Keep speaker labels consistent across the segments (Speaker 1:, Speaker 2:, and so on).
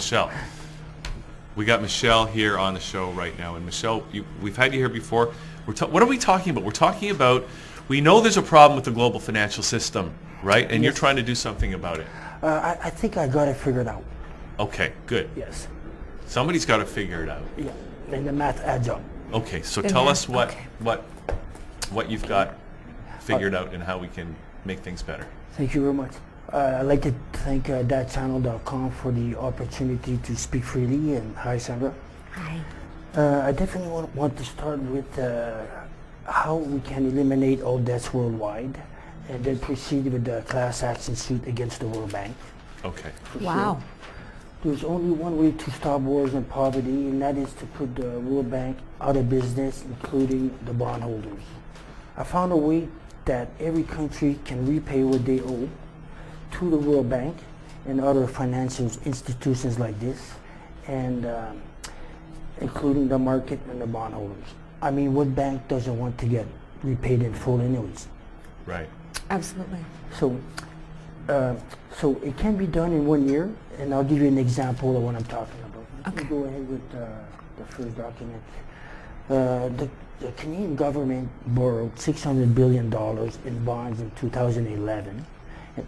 Speaker 1: Michel. We got Michel here on the show right now, and Michel, we've had you here before. What are we talking about? We're talking about, we know there's a problem with the global financial system, right? And you're trying to do something about it.
Speaker 2: I think I got it figured out.
Speaker 1: Okay, good.
Speaker 2: Yes.
Speaker 1: Somebody's got to figure it out.
Speaker 2: Yeah, and the math adds up.
Speaker 1: Okay, so tell us what you've got figured out and how we can make things better.
Speaker 2: Thank you very much. I'd like to thank ThatChannel.com for the opportunity to speak freely. And hi, Sandra.
Speaker 3: Hi.
Speaker 2: I definitely want to start with how we can eliminate all debts worldwide, and then proceed with the class action suit against the World Bank.
Speaker 1: Okay.
Speaker 3: Wow.
Speaker 2: Sure. There's only one way to stop wars and poverty, and that is to put the World Bank out of business, including the bondholders. I found a way that every country can repay what they owe to the World Bank and other financial institutions like this, and including the market and the bondholders. I mean, what bank doesn't want to get repaid in full anyways?
Speaker 1: Right.
Speaker 3: Absolutely.
Speaker 2: So it can be done in 1 year, and I'll give you an example of what I'm talking about.
Speaker 3: Okay.
Speaker 2: Go ahead with the first document. The Canadian government borrowed $600 billion in bonds in 2011.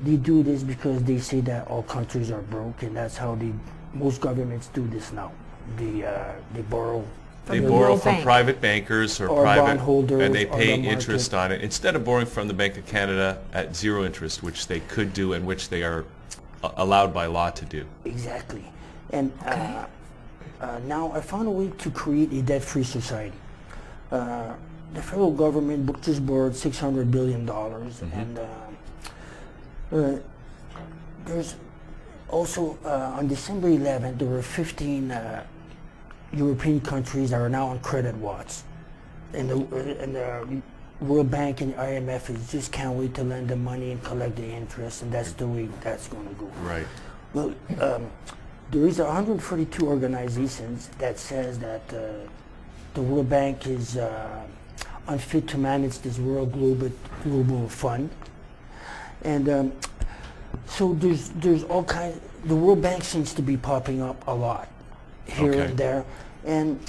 Speaker 2: They do this because they say that all countries are broke, and that's how most governments do this now. They borrow.
Speaker 1: They borrow from private bankers or private
Speaker 2: bondholders,
Speaker 1: and they pay interest on it instead of borrowing from the Bank of Canada at zero interest, which they could do and which they are allowed by law to do.
Speaker 2: Exactly. And now I found a way to create a debt-free society. The federal government just borrowed $600 billion, and there's also on December 11th there were 15 European countries that are now on credit watch, and the World Bank and the IMF just can't wait to lend the money and collect the interest, and that's the way that's going to go.
Speaker 1: Right.
Speaker 2: Well, there is 142 organizations that says that the World Bank is unfit to manage this World Global Fund, and so there's all kinds. The World Bank seems to be popping up a lot here and there, and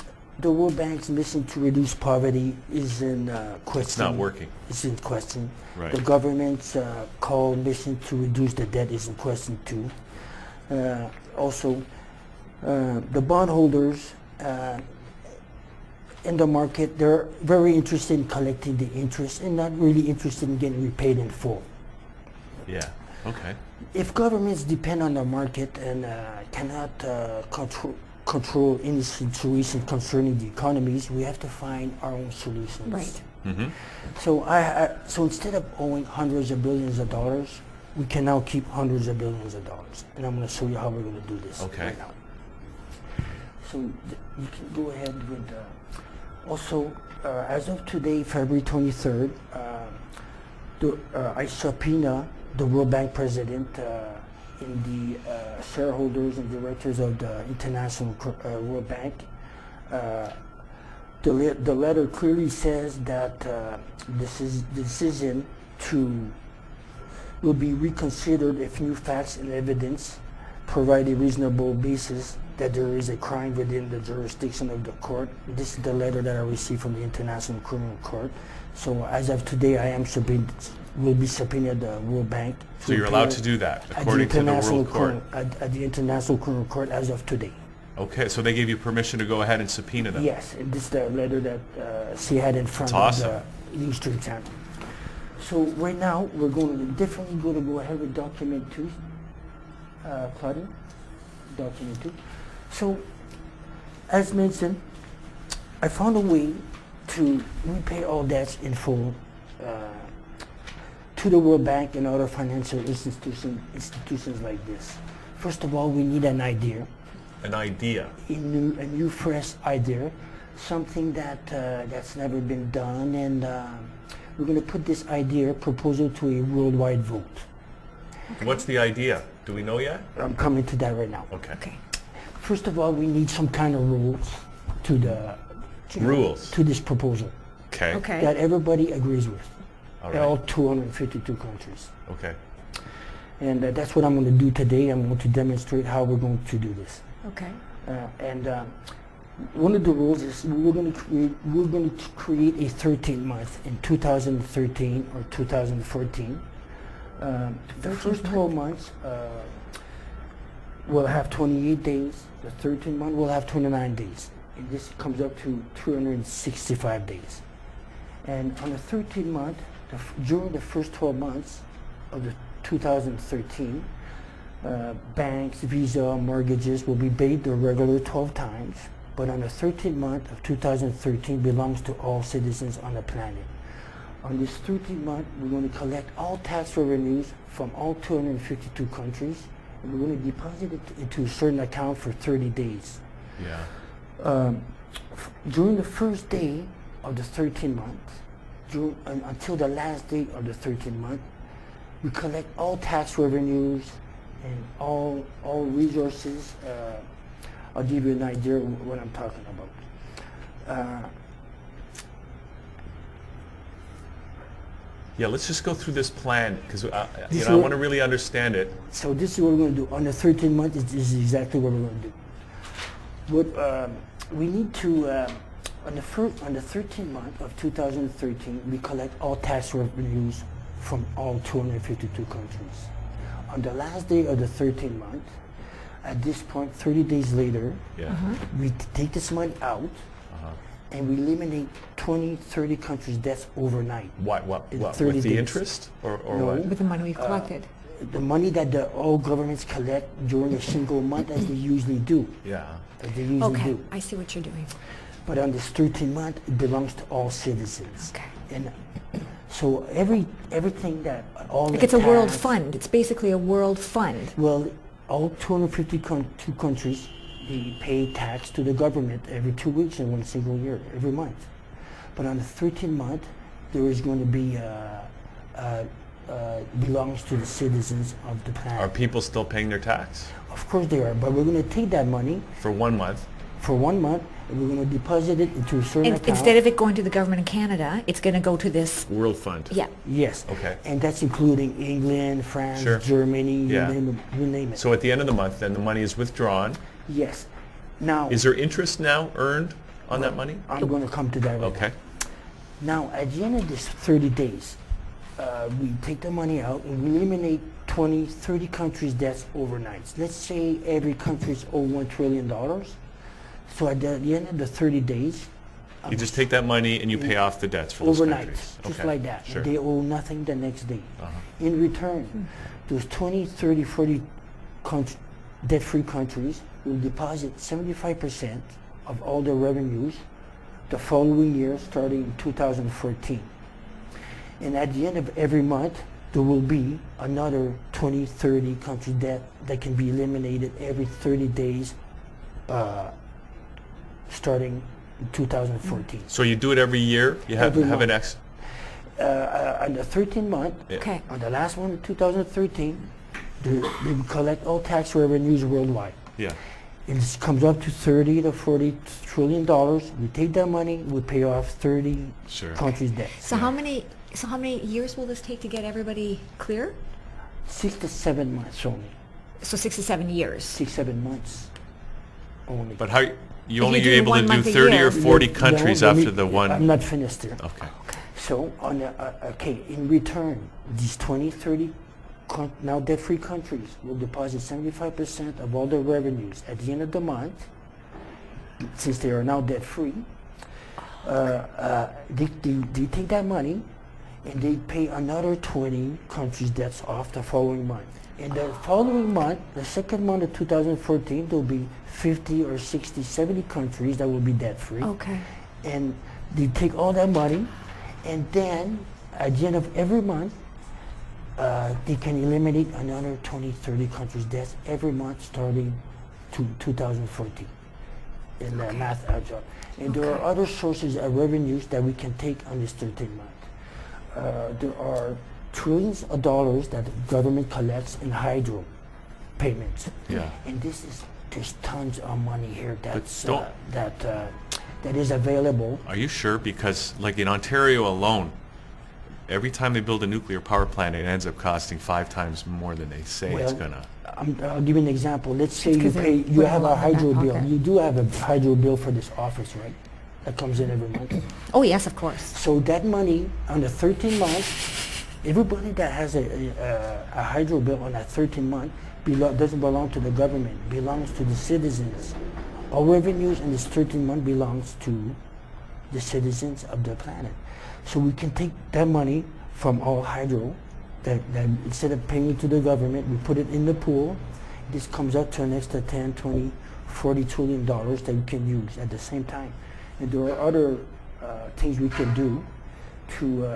Speaker 2: the World Bank's mission to reduce poverty is in question.
Speaker 1: It's not working.
Speaker 2: It's in question.
Speaker 1: Right.
Speaker 2: The government's called mission to reduce the debt is in question too. Also, the bondholders in the market, they're very interested in collecting the interest and not really interested in getting repaid in full.
Speaker 1: Yeah. Okay.
Speaker 2: If governments depend on the market and cannot control any situation concerning the economies, we have to find our own solutions.
Speaker 3: Right.
Speaker 1: Mm-hmm.
Speaker 2: So instead of owing hundreds of billions of dollars, we can now keep hundreds of billions of dollars. And I'm going to show you how we're going to do this right now. So you can go ahead with, also, as of today, February 23rd, I subpoena the World Bank president in the shareholders and directors of the International World Bank. The letter clearly says that this decision will be reconsidered if new facts and evidence provide a reasonable basis that there is a crime within the jurisdiction of the court. This is the letter that I received from the International Criminal Court. So as of today, will be subpoenaed the World Bank.
Speaker 1: So you're allowed to do that according to the World Court?
Speaker 2: At the International Criminal Court as of today.
Speaker 1: Okay, so they gave you permission to go ahead and subpoena them?
Speaker 2: Yes, and this is the letter that she had in front of the Eastern Channel. So right now, we're definitely going to go ahead with document 2, Claudia, document 2. So, as mentioned, I found a way to repay all debts in full to the World Bank and other financial institutions like this. First of all, we need an idea.
Speaker 1: An idea?
Speaker 2: A new fresh idea, something that's never been done, and we're going to put this proposal to a worldwide vote.
Speaker 1: Okay. What's the idea? Do we know yet?
Speaker 2: I'm coming to that right now.
Speaker 1: Okay.
Speaker 2: First of all, we need some kind of rules to this proposal.
Speaker 1: Okay.
Speaker 2: That everybody agrees with.
Speaker 1: All right.
Speaker 2: All 252 countries.
Speaker 1: Okay.
Speaker 2: And that's what I'm going to do today. I'm going to demonstrate how we're going to do this.
Speaker 3: Okay.
Speaker 2: And one of the rules is we're going to create a 13th month in 2013 or 2014. The first 12 months will have 28 days. The 13th month will have 29 days. And this comes up to 365 days. And on the 13th month, during the first 12 months of the 2013, banks, Visa, mortgages will be paid the regular 12 times, but on the 13th month of 2013 belongs to all citizens on the planet. On this 13th month, we're going to collect all tax revenues from all 252 countries, and we're going to deposit it into a certain account for 30 days.
Speaker 1: Yeah.
Speaker 2: During the first day of the 13th month, until the last day of the 13th month, we collect all tax revenues and all resources. I'll give you an idea of what I'm talking about.
Speaker 1: Yeah, let's just go through this plan because I want to really understand it.
Speaker 2: So this is what we're going to do. On the 13th month, this is exactly what we're going to do. What we need to, on the 13th month of 2013, we collect all tax revenues from all 252 countries. On the last day of the 13th month, at this point, 30 days later, we take this money out and we eliminate 20, 30 countries' debts overnight.
Speaker 1: What? With
Speaker 2: days.
Speaker 1: The interest or
Speaker 2: No,
Speaker 1: what?
Speaker 3: With the money we've collected.
Speaker 2: The money that all governments collect during a single month, as they usually do.
Speaker 1: Yeah.
Speaker 2: As they usually
Speaker 3: Okay,
Speaker 2: do.
Speaker 3: I see what you're doing.
Speaker 2: But on this 13th month, it belongs to all citizens.
Speaker 3: Okay.
Speaker 2: And so everything that all
Speaker 3: Like
Speaker 2: the
Speaker 3: it's a world
Speaker 2: tax-
Speaker 3: fund. It's basically a world fund.
Speaker 2: Well, all 252 countries, they pay tax to the government every 2 weeks in one single year, every month. But on the 13th month, there is going to be belongs to the citizens of the planet.
Speaker 1: Are people still paying their tax
Speaker 2: Of course they are, but we're going to take that money
Speaker 1: for 1 month?
Speaker 2: for 1 month and we're going to deposit it into a certain account.
Speaker 3: Instead of it going to the government of Canada, it's going to go to this.
Speaker 1: World Fund.
Speaker 3: Yeah.
Speaker 2: Yes.
Speaker 1: Okay.
Speaker 2: And that's including England, France,
Speaker 1: Sure.
Speaker 2: Germany,
Speaker 1: Yeah.
Speaker 2: you name it.
Speaker 1: So at the end of the month, then the money is withdrawn.
Speaker 2: Yes. Now,
Speaker 1: Is there interest now earned on that money?
Speaker 2: I'm going to come to that right
Speaker 1: Okay.
Speaker 2: now. At the end of this 30 days, we take the money out and we eliminate 20, 30 countries' debts overnight. Let's say every country's owe $1 trillion. So at the end of the 30 days,
Speaker 1: You just take that money and you pay off the debts for those
Speaker 2: overnight,
Speaker 1: countries.
Speaker 2: just
Speaker 1: Okay.
Speaker 2: like that.
Speaker 1: Sure.
Speaker 2: They owe nothing the next day.
Speaker 1: Uh-huh.
Speaker 2: In return, those 20, 30, 40 debt-free countries will deposit 75% of all their revenues the following year, starting in 2014. And at the end of every month, there will be another 20, 30 country debt that can be eliminated every 30 days, starting in 2014.
Speaker 1: So you do it every year? You have
Speaker 2: Every
Speaker 1: an
Speaker 2: month.
Speaker 1: X?
Speaker 2: On the 13th month,
Speaker 1: Yeah.
Speaker 3: Okay.
Speaker 2: on the last one in 2013, they collect all tax revenues worldwide.
Speaker 1: Yeah.
Speaker 2: And this comes up to 30 to 40 trillion dollars. We take that money, we pay off 30
Speaker 1: Sure.
Speaker 2: countries' debt.
Speaker 3: So how many years will this take to get everybody clear?
Speaker 2: 6 to 7 months only.
Speaker 3: So 6 to 7 years.
Speaker 2: 6, 7 months only.
Speaker 1: But how you
Speaker 3: you're
Speaker 1: only
Speaker 3: doing
Speaker 1: able to
Speaker 3: 1
Speaker 1: do
Speaker 3: month a
Speaker 1: 30
Speaker 3: year.
Speaker 1: or 40
Speaker 2: No,
Speaker 1: countries
Speaker 2: let me-
Speaker 1: after the one?
Speaker 2: I'm not finished here.
Speaker 1: Okay.
Speaker 2: So, in return, these 20, 30 now debt-free countries will deposit 75% of all their revenues at the end of the month, since they are now debt-free. They take that money and they pay another 20 countries' debts off the following month. In the following month, the second month of 2014, there will be 50 or 60, 70 countries that will be debt-free.
Speaker 3: Okay.
Speaker 2: And they take all that money, and then at the end of every month, they can eliminate another 20, 30 countries' debts every month starting to 2014 in the math algebra. And there are other sources of revenues that we can take on this 13th month. There are trillions of dollars that the government collects in hydro payments.
Speaker 1: Yeah.
Speaker 2: And there's tons of money here
Speaker 1: don't-
Speaker 2: that is available.
Speaker 1: Are you sure? Because like in Ontario alone, every time they build a nuclear power plant, it ends up costing 5 times more than they say it's
Speaker 2: Well,
Speaker 1: gonna.
Speaker 2: I'll give you an example. Let's say
Speaker 3: It's
Speaker 2: you
Speaker 3: 'cause
Speaker 2: pay,
Speaker 3: they're
Speaker 2: you
Speaker 3: putting
Speaker 2: have
Speaker 3: a
Speaker 2: a
Speaker 3: lot in their
Speaker 2: hydro
Speaker 3: back
Speaker 2: bill.
Speaker 3: pocket.
Speaker 2: You do have a hydro bill for this office, right? That comes in every month.
Speaker 3: Oh, yes, of course.
Speaker 2: So that money on the 13 months, everybody that has a hydro bill on that 13 month doesn't belong to the government, belongs to the citizens. All revenues in this 13 month belongs to the citizens of the planet. So we can take that money from all hydro, that instead of paying it to the government, we put it in the pool. This comes out to an extra 10, 20, 40 trillion dollars that we can use at the same time. And there are other things we can do to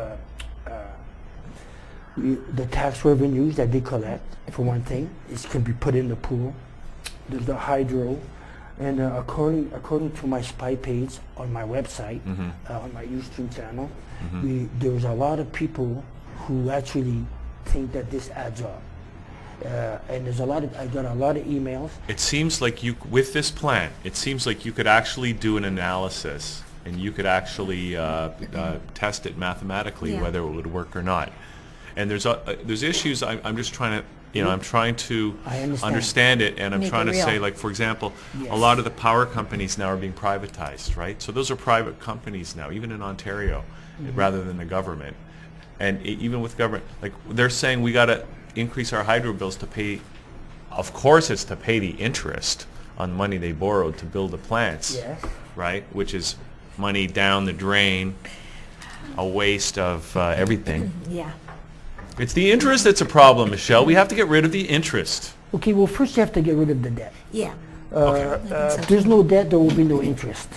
Speaker 2: the tax revenues that they collect, for one thing, is can be put in the pool. There's the hydro, and according to my spy page on my website, on my Ustream channel, there's a lot of people who actually think that this adds up. And there's I got a lot of emails.
Speaker 1: It seems like with this plan, it seems like you could actually do an analysis and you could actually test it mathematically whether it would work or not. And there's issues. I'm just trying to, I'm trying to understand it, and I'm trying to say, like, for example, a lot of the power companies now are being privatized, right? So those are private companies now, even in Ontario, rather than the government. And even with government, like, they're saying we got to increase our hydro bills to pay, of course it's to pay the interest on money they borrowed to build the plants, right? Which is money down the drain, a waste of everything.
Speaker 3: Yeah.
Speaker 1: It's the interest that's a problem, Michelle. We have to get rid of the interest.
Speaker 2: Okay, well, first you have to get rid of the debt.
Speaker 3: Yeah.
Speaker 2: If there's no debt, there will be no interest.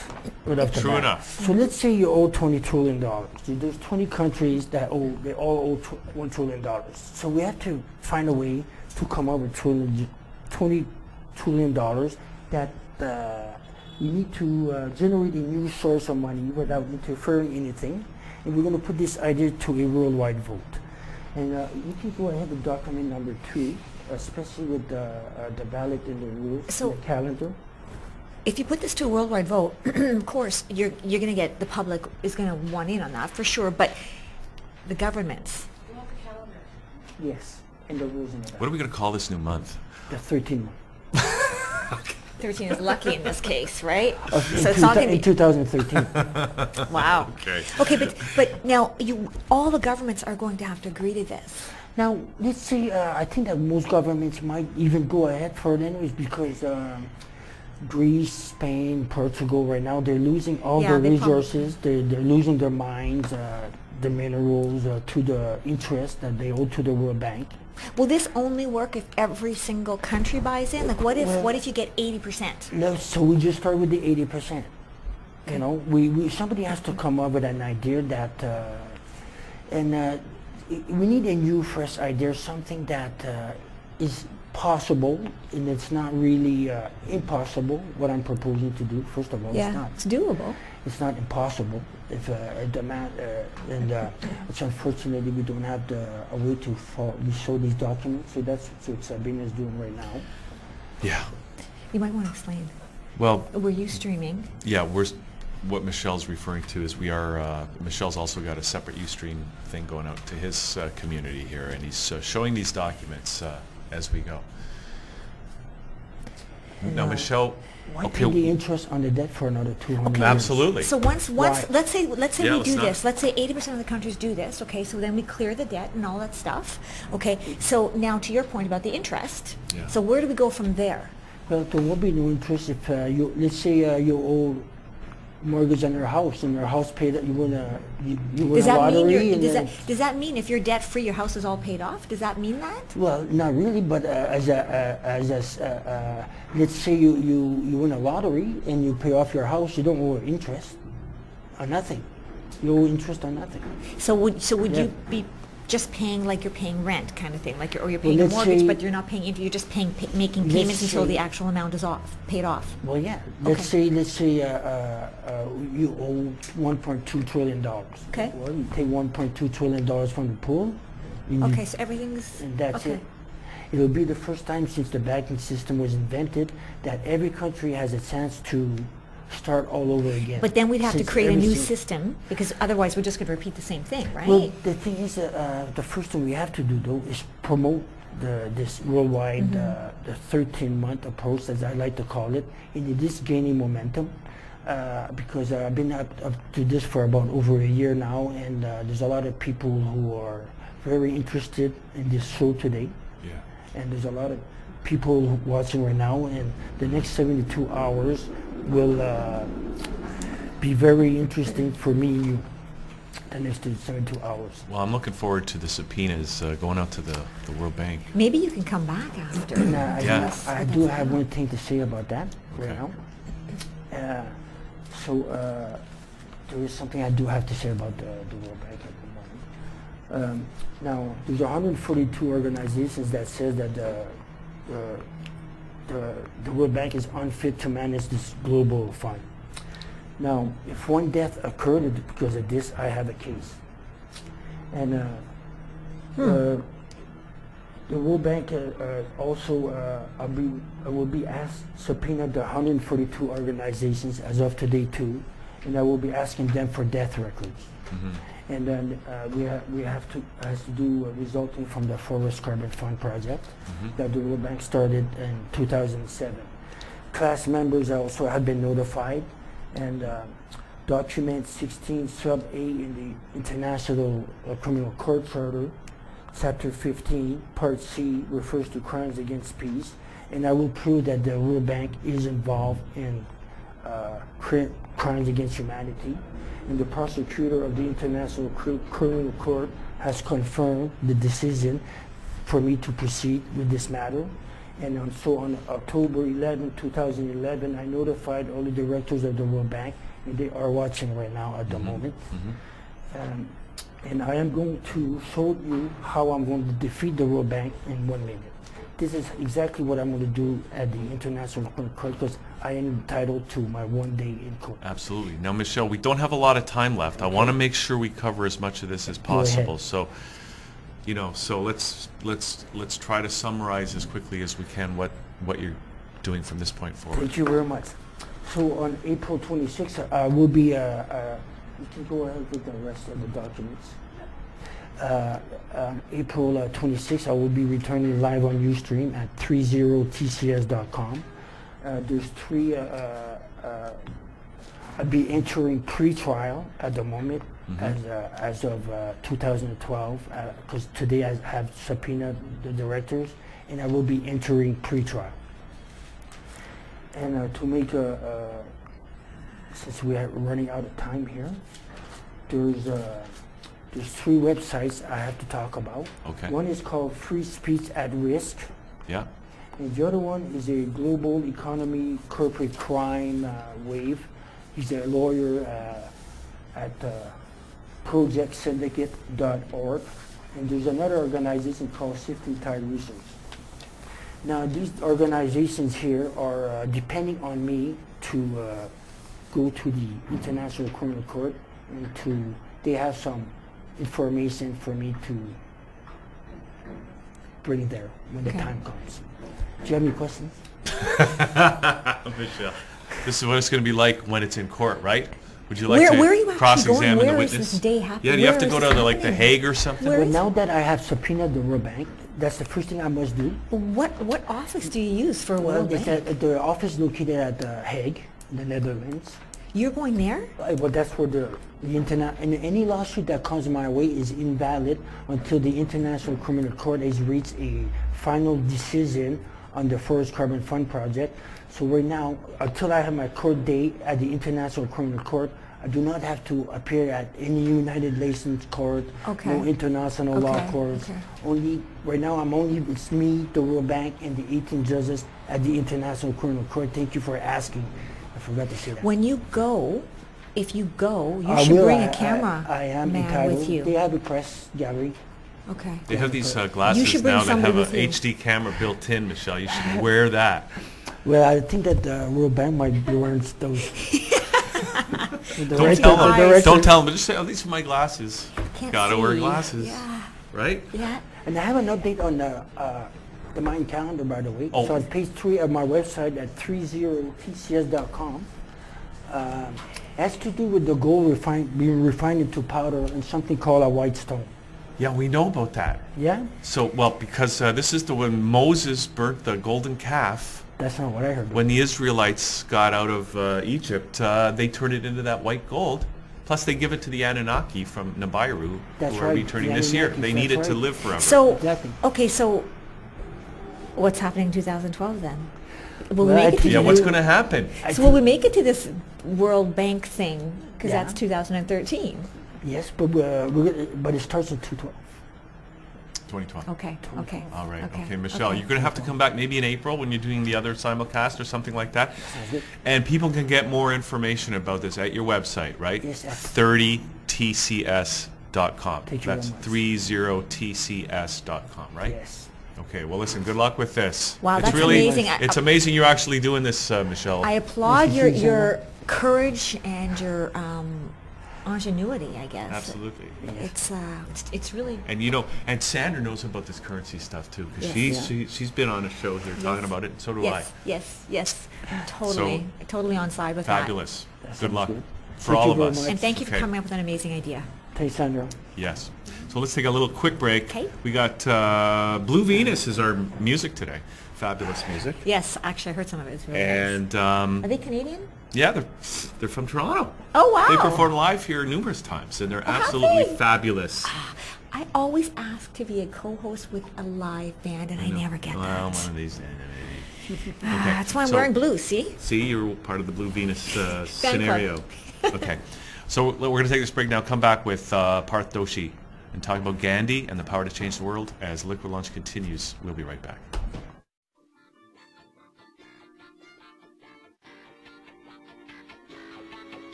Speaker 2: Right off the
Speaker 1: True
Speaker 2: bat.
Speaker 1: enough.
Speaker 2: So let's say you owe $20 trillion. There's 20 countries that they all owe $1 trillion. So we have to find a way to come up with $20 trillion that we need to generate a new source of money without interfering in anything. And we're going to put this idea to a worldwide vote. And you can go ahead with document number 2, especially with the ballot and the rules, and the calendar.
Speaker 3: If you put this to a worldwide vote, of course, you're going to get, the public is going to want in on that for sure, but the governments.
Speaker 4: You want the calendar?
Speaker 2: Yes, and the rules and the
Speaker 1: What are
Speaker 2: ballot.
Speaker 1: we going to call this new month?
Speaker 2: The 13th month.
Speaker 3: 13 is lucky in this case, right?
Speaker 2: So it's not in 2013.
Speaker 3: Wow.
Speaker 1: Okay.
Speaker 3: Okay, but now all the governments are going to have to agree to this.
Speaker 2: Now, let's see, I think that most governments might even go ahead for it anyways, because Greece, Spain, Portugal, right now, they're losing all their resources. They're losing their mines, the minerals, to the interest that they owe to the World Bank.
Speaker 3: Will this only work if every single country buys in? Like, what if you get 80%?
Speaker 2: No, so we just start with the 80%. You know, somebody has to come up with an idea that, we need a new, fresh idea, something that is possible, and it's not really impossible, what I'm proposing to do. First of all, it's not.
Speaker 3: It's doable.
Speaker 2: It's not impossible. If it's unfortunately we don't have a way to show these documents, so that's what Sabina is doing right now.
Speaker 1: Yeah.
Speaker 3: You might want to explain.
Speaker 1: Well,
Speaker 3: Were you streaming?
Speaker 1: yeah, what Michelle's referring to is Michelle's also got a separate Ustream thing going out to his community here, and he's showing these documents as we go. Now, Michelle,
Speaker 2: Why pay the interest on the debt for another 200 years?
Speaker 1: absolutely.
Speaker 3: So once let's say
Speaker 1: Yeah,
Speaker 3: we do
Speaker 1: let's
Speaker 3: this. Let's say 80% of the countries do this. Okay, so then we clear the debt and all that stuff. Okay, so now to your point about the interest.
Speaker 1: Yeah.
Speaker 3: So where do we go from there?
Speaker 2: Well, there will be no interest if let's say you owe mortgage on your house, and your house paid you win a lottery.
Speaker 3: Does that mean if you're debt free, your house is all paid off? Does that mean that?
Speaker 2: Well, not really, but let's say you win a lottery and you pay off your house, you don't owe interest on nothing. You owe interest on nothing.
Speaker 3: So would you be just paying like you're paying rent kind of thing, like you're paying a mortgage, but you're not paying interest. You're just making payments until the actual amount is paid off.
Speaker 2: Well, yeah. Let's say you owe $1.2 trillion.
Speaker 3: Okay.
Speaker 2: Well, you take $1.2 trillion from the pool.
Speaker 3: Okay, so everything's
Speaker 2: and that's
Speaker 3: okay.
Speaker 2: it. It'll be the first time since the banking system was invented that every country has a chance to start all over again.
Speaker 3: But then we'd have to
Speaker 2: Since
Speaker 3: create a new
Speaker 2: everything-
Speaker 3: system, because otherwise we're just going to repeat the same thing, right?
Speaker 2: Well, the thing is that the first thing we have to do, though, is promote this worldwide, the 13-month approach, as I like to call it, and it is gaining momentum. Because I've been up to this for about over a year now, and there's a lot of people who are very interested in this show today.
Speaker 1: Yeah.
Speaker 2: And there's a lot of people watching right now, and the next 72 hours will be very interesting for me and you. The next 72 hours.
Speaker 1: Well, I'm looking forward to the subpoenas going out to the World Bank.
Speaker 3: Maybe you can come back after.
Speaker 2: Now,
Speaker 1: Yes.
Speaker 2: I do have one thing to say about that right
Speaker 1: Okay.
Speaker 2: now. There is something I do have to say about the World Bank at the moment. Now, there's 142 organizations that says that the World Bank is unfit to manage this global fund. Now, if one death occurred because of this, I have a case. And the World Bank also I will be asked subpoena the 142 organizations as of today too, and I will be asking them for death records. And then we have to do resulting from the Forest Carbon Fund project that the World Bank started in 2007. Class members also have been notified, and document 16 sub A in the International Criminal Court Charter, Chapter 15, Part C, refers to crimes against peace, and I will prove that the World Bank is involved in crimes against humanity. And the prosecutor of the International Criminal Court has confirmed the decision for me to proceed with this matter. And so on October 11, 2011, I notified all the directors of the World Bank, and they are watching right now at the moment. And I am going to show you how I'm going to defeat the World Bank in 1 minute. This is exactly what I'm going to do at the International Criminal Court, because I am entitled to my 1 day in court.
Speaker 1: Absolutely. Now, Michel, we don't have a lot of time left. I want to make sure we cover as much of this as possible. So, you know, so let's try to summarize as quickly as we can what you're doing from this point forward.
Speaker 2: Thank you very much. So on April 26th, I will be, you can go ahead with the rest of the documents. April 26th, I will be returning live on Ustream at 30tcs.com. There's three, I'll be entering pre-trial at the moment as of 2012, because today I have subpoenaed the directors, and I will be entering pre-trial. And to make since we are running out of time here, there's 3 websites I have to talk about.
Speaker 1: Okay.
Speaker 2: One is called Free Speech at Risk.
Speaker 1: Yeah.
Speaker 2: And the other one is a global economy corporate crime wave. He's a lawyer at projectsyndicate.org. And there's another organization called Sifting Tide Research. Now, these organizations here are depending on me to go to the International Criminal Court, and they have some information for me to bring there when the time comes. Do you have any questions?
Speaker 1: Michel, this is what it's going to be like when it's in court, right? Would you like
Speaker 3: Where are
Speaker 1: to
Speaker 3: you actually
Speaker 1: cross-examine
Speaker 3: going?
Speaker 1: the
Speaker 3: Where is
Speaker 1: witness?
Speaker 3: this day happening?
Speaker 1: Yeah, do you have to
Speaker 3: Where
Speaker 1: go
Speaker 3: is
Speaker 1: to
Speaker 3: this
Speaker 1: like the
Speaker 3: happening?
Speaker 1: Hague or something?
Speaker 3: Where
Speaker 2: But
Speaker 3: is
Speaker 2: now that I have subpoenaed the World Bank, that's the first thing I must do.
Speaker 3: What office do you use for
Speaker 2: Well,
Speaker 3: World
Speaker 2: it's
Speaker 3: Bank?
Speaker 2: at the office located at the Hague, in the Netherlands.
Speaker 3: You're going there?
Speaker 2: Well, that's where the internet, and any lawsuit that comes my way is invalid until the International Criminal Court has reached a final decision on the Forest Carbon Fund project. So right now, until I have my court date at the International Criminal Court, I do not have to appear at any United Nations court, no international law courts. Only right now, it's me, the World Bank, and the 18 judges at the International Criminal Court. Thank you for asking. I forgot to say that.
Speaker 3: When you go, if you go, you should bring a camera
Speaker 2: I am
Speaker 3: man
Speaker 2: entitled.
Speaker 3: with you.
Speaker 2: They have a press gallery.
Speaker 3: Okay.
Speaker 1: They have these
Speaker 3: You
Speaker 1: glasses
Speaker 3: should bring
Speaker 1: now that
Speaker 3: somebody
Speaker 1: have an
Speaker 3: with you.
Speaker 1: HD camera built in, Michel. You should wear that.
Speaker 2: Well, I think that the World Bank might be wearing those.
Speaker 1: Don't tell them. Don't tell them. But just say, "Oh, these are my glasses.
Speaker 3: Can't
Speaker 1: Gotta wear
Speaker 3: see.
Speaker 1: glasses,
Speaker 3: Yeah.
Speaker 1: right?"
Speaker 3: Yeah.
Speaker 2: And I have an update on the Mayan calendar, by the way.
Speaker 1: Oh.
Speaker 2: So on page 3 of my website at 30tcs.com, Has to do with the gold being refined into powder and something called a white stone.
Speaker 1: Yeah, we know about that.
Speaker 2: Yeah?
Speaker 1: So, well, because this is the when Moses burnt the golden calf.
Speaker 2: That's not what I heard.
Speaker 1: When the Israelites got out of Egypt, they turned it into that white gold. Plus, they give it to the Anunnaki from Nibiru,
Speaker 2: That's
Speaker 1: who are
Speaker 2: right,
Speaker 1: returning
Speaker 2: the
Speaker 1: this year.
Speaker 2: Anunnaki,
Speaker 1: They need it
Speaker 2: that's
Speaker 1: to
Speaker 2: right.
Speaker 1: live forever.
Speaker 3: So,
Speaker 2: Exactly.
Speaker 3: okay, so what's happening in 2012 then? Will we
Speaker 2: Well,
Speaker 3: make it to
Speaker 1: yeah,
Speaker 2: you-
Speaker 1: what's going to happen?
Speaker 3: So will we make it to this World Bank thing? Because
Speaker 2: Yeah.
Speaker 3: that's 2013.
Speaker 2: Yes, but it starts in 2012.
Speaker 1: 2012.
Speaker 3: Okay, okay.
Speaker 1: All right.
Speaker 3: Okay,
Speaker 1: Okay, Michelle,
Speaker 3: okay.
Speaker 1: you're going to have to come back maybe in April when you're doing the other simulcast or something like that.
Speaker 2: Sounds good.
Speaker 1: And people can get more information about this at your website, right?
Speaker 2: Yes, at
Speaker 1: 30tcs.com.
Speaker 2: Thank you very
Speaker 1: That's
Speaker 2: much.
Speaker 1: 30tcs.com, right?
Speaker 2: Yes.
Speaker 1: Okay, well, listen, good luck with this.
Speaker 3: Wow,
Speaker 1: It's
Speaker 3: that's
Speaker 1: really,
Speaker 3: amazing.
Speaker 1: It's amazing you're actually doing this, Michelle.
Speaker 3: I applaud
Speaker 2: This is
Speaker 3: your
Speaker 2: huge,
Speaker 3: your courage and your ingenuity, I guess.
Speaker 1: Absolutely.
Speaker 3: It's really
Speaker 1: And and Sandra knows about this currency stuff too, because
Speaker 3: Yes.
Speaker 1: she's been on a show here talking about it, and so do
Speaker 3: yes, totally, totally on side with
Speaker 1: I. Fabulous.
Speaker 2: That
Speaker 1: Good
Speaker 2: sounds
Speaker 1: luck
Speaker 2: good.
Speaker 1: for
Speaker 2: Thank
Speaker 1: all
Speaker 2: you
Speaker 1: of
Speaker 2: very
Speaker 1: us.
Speaker 2: much.
Speaker 3: that. And thank you for
Speaker 1: Okay.
Speaker 3: coming up with an amazing idea.
Speaker 2: Hey, Sandra.
Speaker 1: Yes. So let's take a little quick break.
Speaker 3: Okay.
Speaker 1: We got Blue Venus is our music today. Fabulous music.
Speaker 3: Yes, actually, I heard some of it. It's really nice.
Speaker 1: And
Speaker 3: Are they Canadian?
Speaker 1: yeah, they're from Toronto.
Speaker 3: Oh wow!
Speaker 1: They performed live here numerous times, and they're
Speaker 3: have
Speaker 1: absolutely
Speaker 3: they?
Speaker 1: fabulous.
Speaker 3: I always ask to be a co-host with a live band, and I never get
Speaker 1: Well,
Speaker 3: that.
Speaker 1: one of these days.
Speaker 3: That's why I'm
Speaker 1: so-
Speaker 3: wearing blue. See?
Speaker 1: See, you're part of the Blue Venus scenario. Okay. So we're going to take this break now. Come back with Parth Doshi and talk about Gandhi and the power to change the world as Liquid Lunch continues. We'll be right back.